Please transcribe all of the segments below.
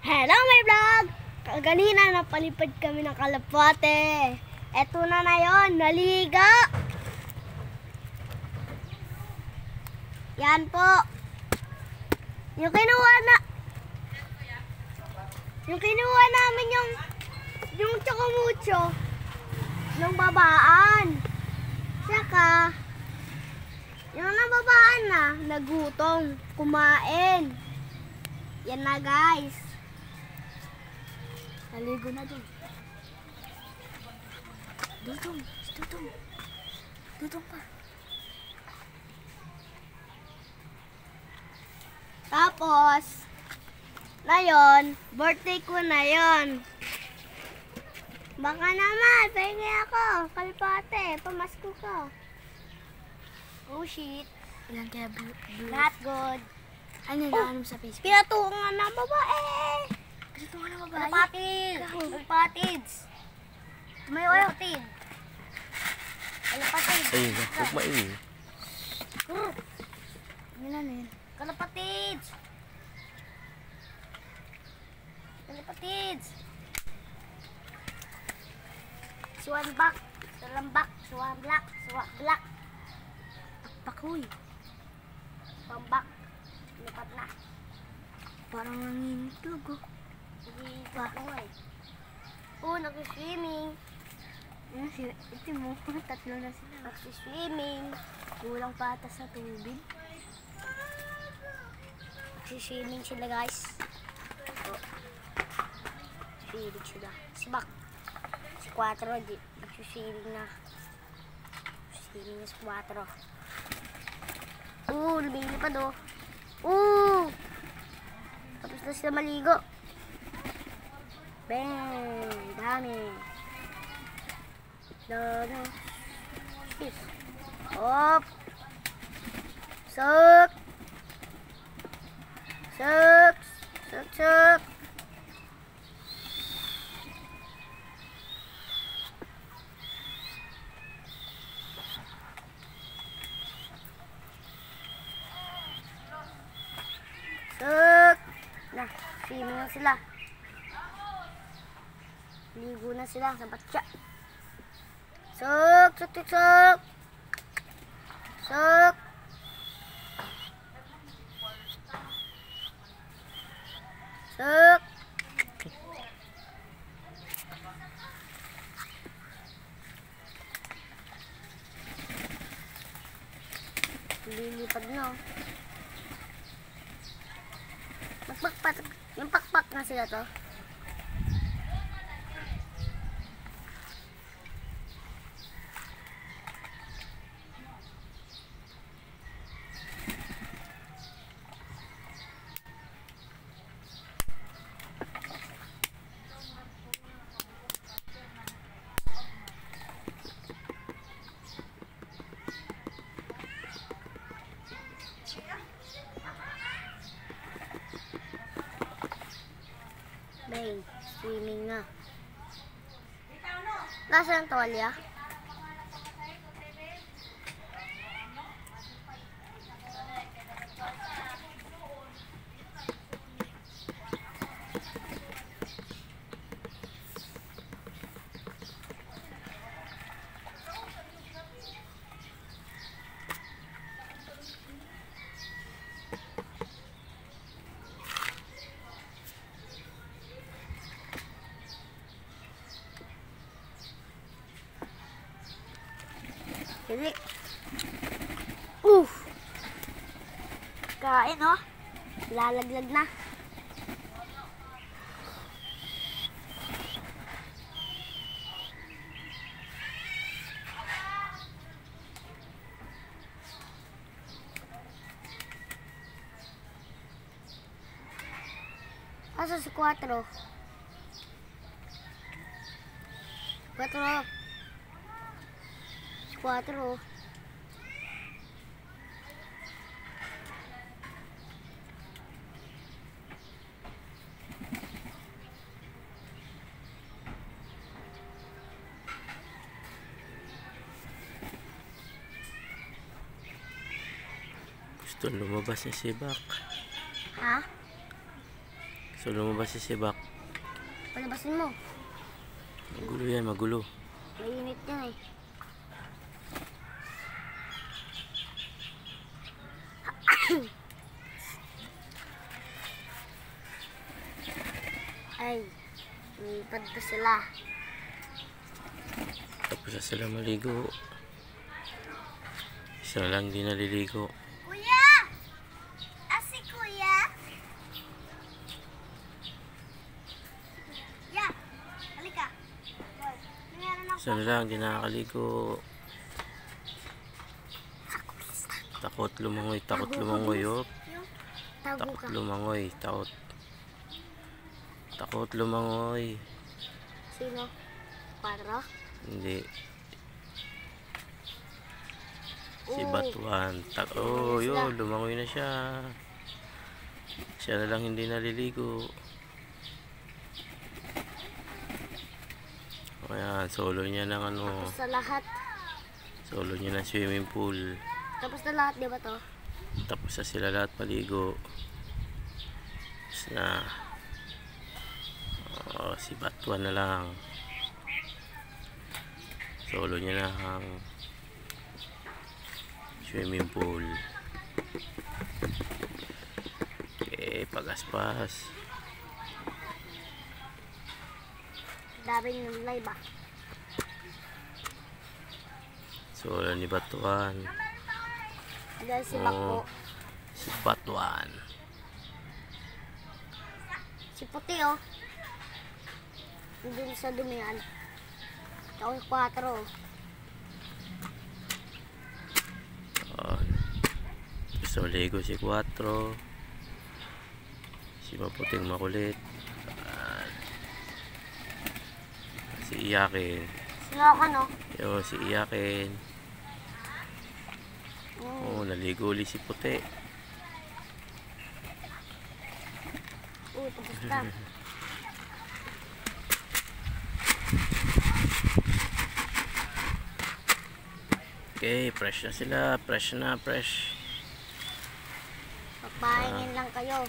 Hello, my vlog! Kanina napalipad kami ng kalapate. Eto na yon, naliga. Yan po. Yung kinuha namin yung chocomucho ng babaan. Saka yung nababaan na nagutom, kumain. Yan na, guys. Naligo na dun. Dudong pa. Tapos, na yon, birthday ko na yon. Baka naman, pahingi ako. Kalpate, pamasko ko. Oh shit. Ilan kaya blue? Not good. Ano yung sa Facebook? Pinatungan ng babae. Pinatungan ng babae? Kalapatids. Tumayo kayo. Kalapatids. Ay, huwag maingay. Ilan yun? Kalapatids. Kalapatids. Suwanbak. Sulambak. Suwanblak. Suwablak. Pakuy. Pambak. Lipat na. Parang nangingitlog oh. Hindi pa ako eh. Oh, nag-swimming. Ito mo, tatlo na sila. Nag-swimming. Kulang pa ata sa tubig. Nag-swimming sila, guys. Oh. Swimming sila. Si Bak. Si 4, nag-swimming na. Swimming na si 4. Lumilipad oh. Tapos na sila maligo. Bang! Dami. Dami. Yes. Hop. Suk. Suk. Suk, suk. Suk. Nah, swimming na sila. Ligo na sila sa batya. Suk, suk, suk, suk. Suk. Suk. Lilipad na. Magpakpak. Yung pakpak na sila to. Bang, swimming na. Nasaan ang tuwalya? Hilik. Kain oh. Lalaglag na. Asa si 4? 4. 4. Gusto lumabas ni si Bak. Ha? So lumabas si Sibak. Palabasin mo. Magulo yan, magulo. Mainit yan eh. Ay, lumipad pa sila. Tapos na sila maligo. Isa na lang di naliligo. Kuya! Si Kuya? Ya! Halika. Meron ako. Isa na lang di nakakaligo. Takot lumangoy, takot lumangoy. Oh. Tago Takot ka. lumangoy, takot. Takot lumangoy. Sino? Para? Hindi. Si Oh. Batuan. Oh, yun, lumangoy na siya. Siya na lang hindi naliligo. Ayan, solo niya ng ano, Tapos na lahat. solo niya ng swimming pool. Tapos na lahat, di ba to? Tapos na sila lahat maligo. Tapos na. Oh, si Batuan na lang. Solo niya na ang swimming pool. Okay, pagaspas. Daming ng live ah. Solo ni Batuan. Dahil si Oh. Bako. Si Batuan. Si Puti oh. Doon sa dumihan. Ako yung 4 oh. Oh. Gusto maligo si 4. Si Maputing Makulit. Ayan. Si Iyakin. Sino ka no? Yo, si Iyakin. Oh, naligo ulit si Puti. Tapos na. Okay, fresh na sila. Fresh na, fresh. Papahingin lang kayo.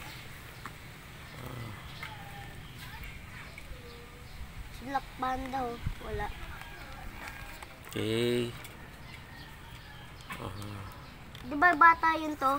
Si Black Panda oh. Wala. Okay. Di ba bata yun to?